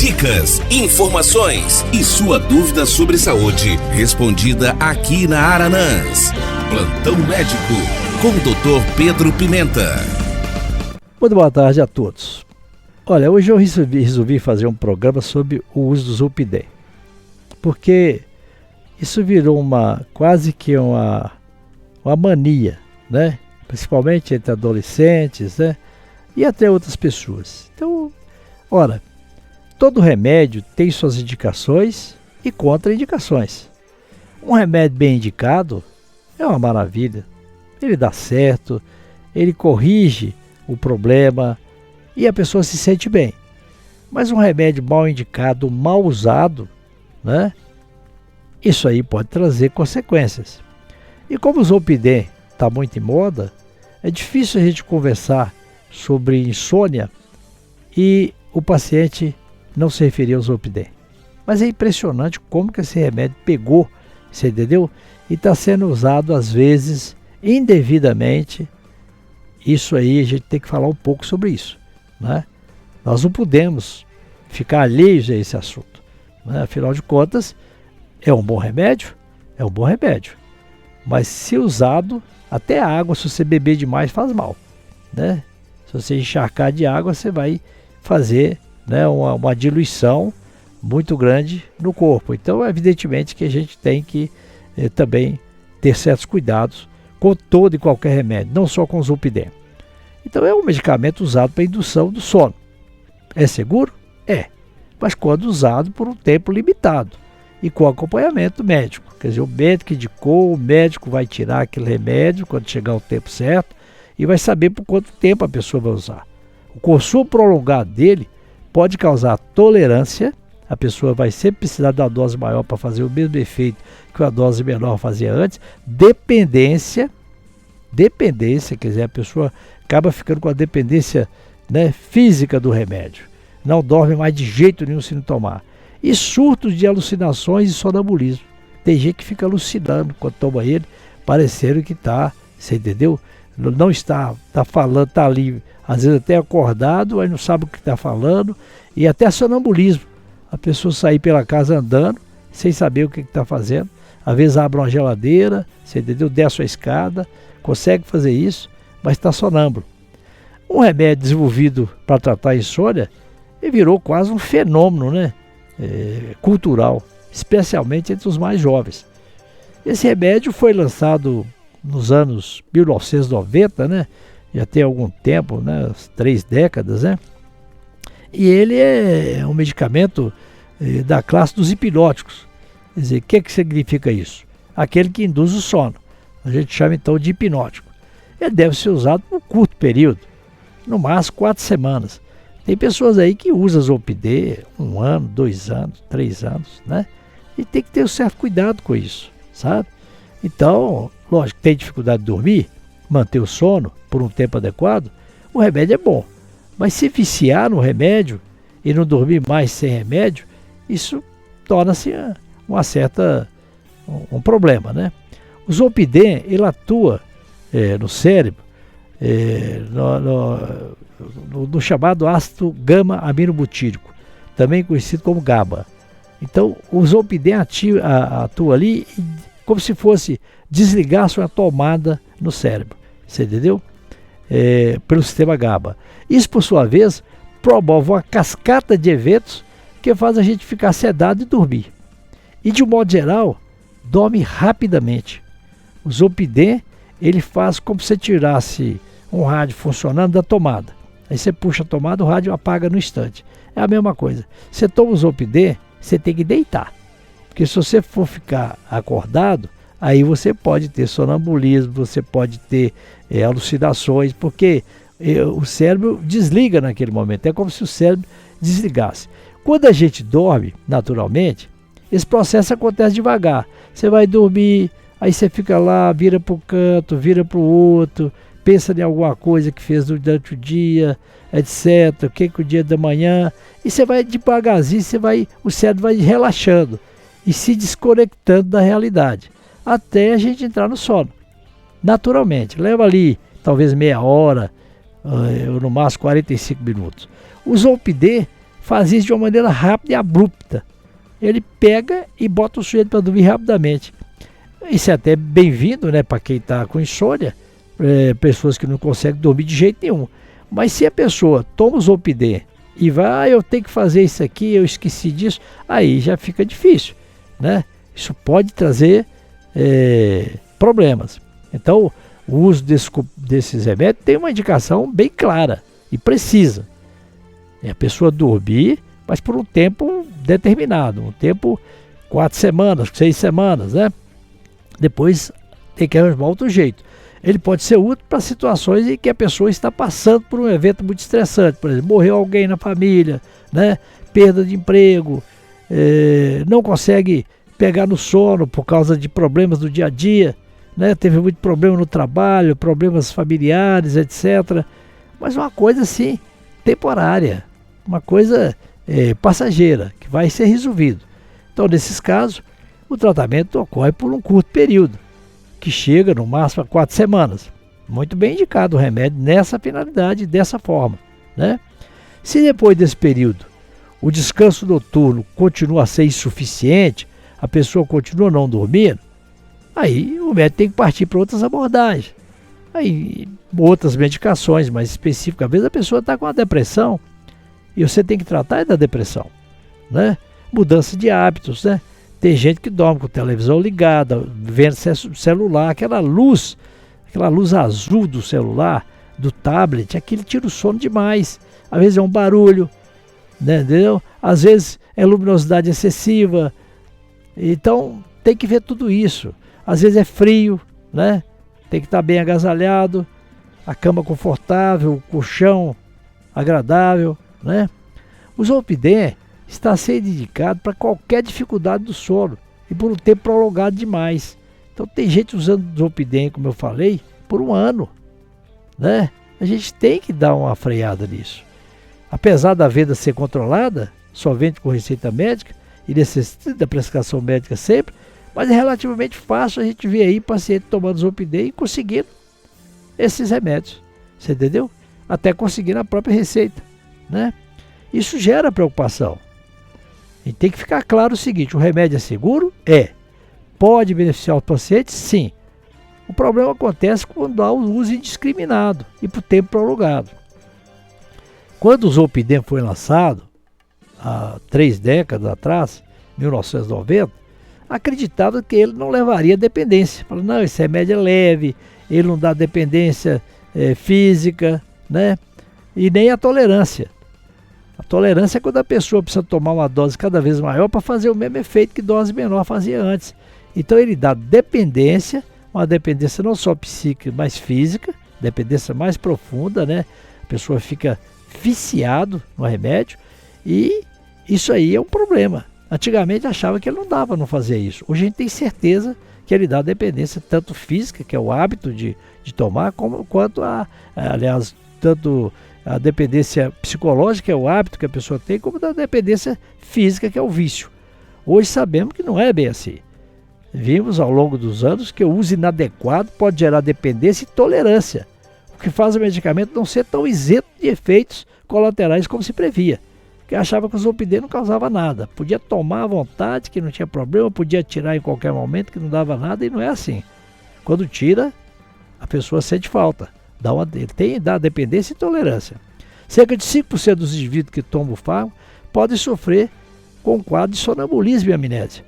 Dicas, informações e sua dúvida sobre saúde respondida aqui na Aranãs. Plantão Médico com o Dr. Pedro Pimenta. Muito boa tarde a todos. Olha, hoje eu resolvi fazer um programa sobre o uso do Zolpidem, porque isso virou quase que uma mania, né? Principalmente entre adolescentes, né? E até outras pessoas. Então, ora, todo remédio tem suas indicações e contraindicações. Um remédio bem indicado é uma maravilha. Ele dá certo, ele corrige o problema e a pessoa se sente bem. Mas um remédio mal indicado, mal usado, né? Isso aí pode trazer consequências. E como o Zolpidem está muito em moda, é difícil a gente conversar sobre insônia e o paciente não se referir ao Zolpidem. Mas é impressionante como que esse remédio pegou, você entendeu? E está sendo usado às vezes indevidamente. Isso aí a gente tem que falar um pouco sobre isso, né? Nós não podemos ficar alheios a esse assunto, né? Afinal de contas, é um bom remédio? É um bom remédio. Mas se usado, até a água, se você beber demais, faz mal, né? Se você encharcar de água, você vai fazer, né, uma diluição muito grande no corpo. Então, evidentemente que a gente tem que também ter certos cuidados com todo e qualquer remédio, não só com o Zolpidem. Então, é um medicamento usado para indução do sono. É seguro? É. Mas quando usado por um tempo limitado e com acompanhamento médico. Quer dizer, o médico indicou, o médico vai tirar aquele remédio quando chegar o tempo certo e vai saber por quanto tempo a pessoa vai usar. O consumo prolongado dele pode causar tolerância, a pessoa vai sempre precisar de uma dose maior para fazer o mesmo efeito que uma dose menor fazia antes, dependência, quer dizer, a pessoa acaba ficando com a dependência, né, física do remédio, não dorme mais de jeito nenhum se não tomar. E surtos de alucinações e sonambulismo. Tem gente que fica alucinando quando toma ele, parecendo que está, você entendeu? Não está falando, está ali, às vezes até acordado, aí não sabe o que está falando, e até sonambulismo. A pessoa sair pela casa andando, sem saber o que está fazendo, às vezes abre uma geladeira, você entendeu? Desce a escada, consegue fazer isso, mas está sonâmbulo. Um remédio desenvolvido para tratar a insônia, ele virou quase um fenômeno, né? Cultural, especialmente entre os mais jovens. Esse remédio foi lançado nos anos 1990, né? Já tem algum tempo, né? 3 décadas, né? E ele é um medicamento da classe dos hipnóticos. Quer dizer, o que significa isso? Aquele que induz o sono. A gente chama então de hipnótico. Ele deve ser usado por um curto período, no máximo 4 semanas. Tem pessoas aí que usam Zolpidem 1 ano, 2 anos, 3 anos, né? E tem que ter um certo cuidado com isso, sabe? Então, lógico, tem dificuldade de dormir, manter o sono por um tempo adequado, o remédio é bom. Mas se viciar no remédio e não dormir mais sem remédio, isso torna-se um problema, né? O Zolpidem, ele atua no cérebro, no chamado ácido gama-aminobutírico, também conhecido como GABA. Então, o Zolpidem atua ali como se fosse desligar sua tomada no cérebro, você entendeu? Pelo sistema GABA. Isso, por sua vez, promove uma cascata de eventos que faz a gente ficar sedado e dormir. E, de um modo geral, dorme rapidamente. O Zolpidem, ele faz como se você tirasse um rádio funcionando da tomada. Aí você puxa a tomada, o rádio apaga no instante. É a mesma coisa. Você toma o Zolpidem, você tem que deitar. Porque se você for ficar acordado, aí você pode ter sonambulismo, você pode ter alucinações, porque o cérebro desliga naquele momento. É como se o cérebro desligasse. Quando a gente dorme, naturalmente, esse processo acontece devagar. Você vai dormir, aí você fica lá, vira para o canto, vira para o outro, pensa em alguma coisa que fez durante o dia, etc. O que é o dia da manhã, e você vai devagarzinho, o cérebro vai relaxando e se desconectando da realidade, até a gente entrar no sono. Naturalmente, leva ali talvez meia hora, ou no máximo 45 minutos. O Zolpidem faz isso de uma maneira rápida e abrupta. Ele pega e bota o sujeito para dormir rapidamente. Isso é até bem-vindo, né, para quem está com insônia, pessoas que não conseguem dormir de jeito nenhum. Mas se a pessoa toma o Zolpidem e vai, eu tenho que fazer isso aqui, eu esqueci disso, aí já fica difícil, né? Isso pode trazer problemas. Então, o uso desses remédios tem uma indicação bem clara e precisa. É a pessoa dormir, mas por um tempo determinado, um tempo 4 semanas, 6 semanas, né? Depois tem que arranjar outro jeito. Ele pode ser útil para situações em que a pessoa está passando por um evento muito estressante, por exemplo, morreu alguém na família, né? Perda de emprego, não consegue pegar no sono por causa de problemas do dia a dia, né? Teve muito problema no trabalho, problemas familiares, etc. Mas uma coisa assim, temporária, uma coisa passageira, que vai ser resolvido. Então, nesses casos, o tratamento ocorre por um curto período, que chega no máximo a 4 semanas. Muito bem indicado o remédio nessa finalidade, dessa forma, né? Se depois desse período o descanso noturno continua a ser insuficiente, a pessoa continua não dormindo, aí o médico tem que partir para outras abordagens. Aí, outras medicações mais específicas. Às vezes a pessoa está com uma depressão e você tem que tratar da depressão, né? Mudança de hábitos, né? Tem gente que dorme com a televisão ligada, vendo celular, aquela luz azul do celular, do tablet, aquilo tira o sono demais. Às vezes é um barulho, né, entendeu? Às vezes é luminosidade excessiva. Então tem que ver tudo isso. Às vezes é frio, né? Tem que estar bem agasalhado, a cama confortável, o colchão agradável, né? O Zolpidem está sendo indicado para qualquer dificuldade do sono e por um tempo prolongado demais. Então tem gente usando Zolpidem, como eu falei, por um ano, né? A gente tem que dar uma freada nisso. Apesar da venda ser controlada, só vende com receita médica e necessita da prescrição médica sempre, mas é relativamente fácil a gente ver aí paciente tomando Zolpidem e conseguindo esses remédios, você entendeu? Até conseguir a própria receita, né? Isso gera preocupação. E tem que ficar claro o seguinte: o remédio é seguro? Pode beneficiar o paciente? Sim. O problema acontece quando há o uso indiscriminado e por tempo prolongado. Quando o Zolpidem foi lançado, há 3 décadas atrás, 1990, acreditava que ele não levaria à dependência. Falou, não, esse remédio é leve, ele não dá dependência física, né? E nem a tolerância. A tolerância é quando a pessoa precisa tomar uma dose cada vez maior para fazer o mesmo efeito que dose menor fazia antes. Então ele dá dependência, uma dependência não só psíquica, mas física, dependência mais profunda, né? A pessoa fica viciado no remédio e isso aí é um problema. Antigamente achava que ele não dava não fazer isso. Hoje a gente tem certeza que ele dá dependência tanto física, que é o hábito de tomar, quanto tanto a dependência psicológica, que é o hábito que a pessoa tem, como da dependência física, que é o vício. Hoje sabemos que não é bem assim. Vimos ao longo dos anos que o uso inadequado pode gerar dependência e tolerância, o que faz o medicamento não ser tão isento de efeitos colaterais como se previa. Porque achava que o Zolpidem não causava nada. Podia tomar à vontade, que não tinha problema, podia tirar em qualquer momento, que não dava nada, e não é assim. Quando tira, a pessoa sente falta. Dá dependência e tolerância. Cerca de 5% dos indivíduos que tomam o fármaco podem sofrer com um quadro de sonambulismo e amnésia,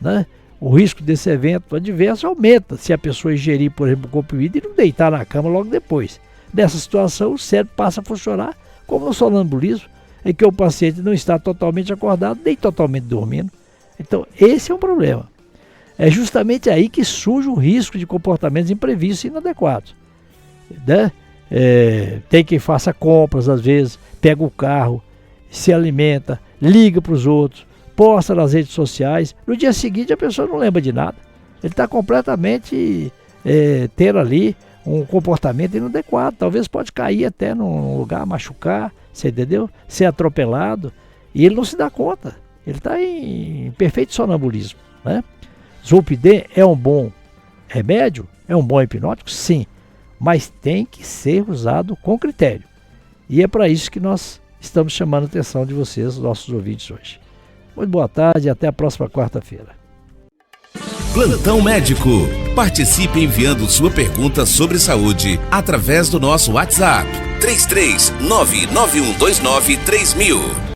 né? O risco desse evento adverso aumenta se a pessoa ingerir, por exemplo, comprimido e não deitar na cama logo depois. Nessa situação, o cérebro passa a funcionar como no sonambulismo, em que o paciente não está totalmente acordado nem totalmente dormindo. Então, esse é um problema. É justamente aí que surge o risco de comportamentos imprevistos e inadequados, né? Tem quem faça compras, às vezes, pega o carro, se alimenta, liga para os outros, posta nas redes sociais. No dia seguinte a pessoa não lembra de nada. Ele está completamente tendo ali um comportamento inadequado. Talvez pode cair até num lugar, machucar, você entendeu? Ser atropelado. E ele não se dá conta. Ele está em perfeito sonambulismo, né? Zolpidem é um bom remédio? É um bom hipnótico? Sim. Mas tem que ser usado com critério. E é para isso que nós estamos chamando a atenção de vocês, nossos ouvintes hoje. Muito boa tarde e até a próxima quarta-feira. Plantão Médico. Participe enviando sua pergunta sobre saúde através do nosso WhatsApp 33991293000.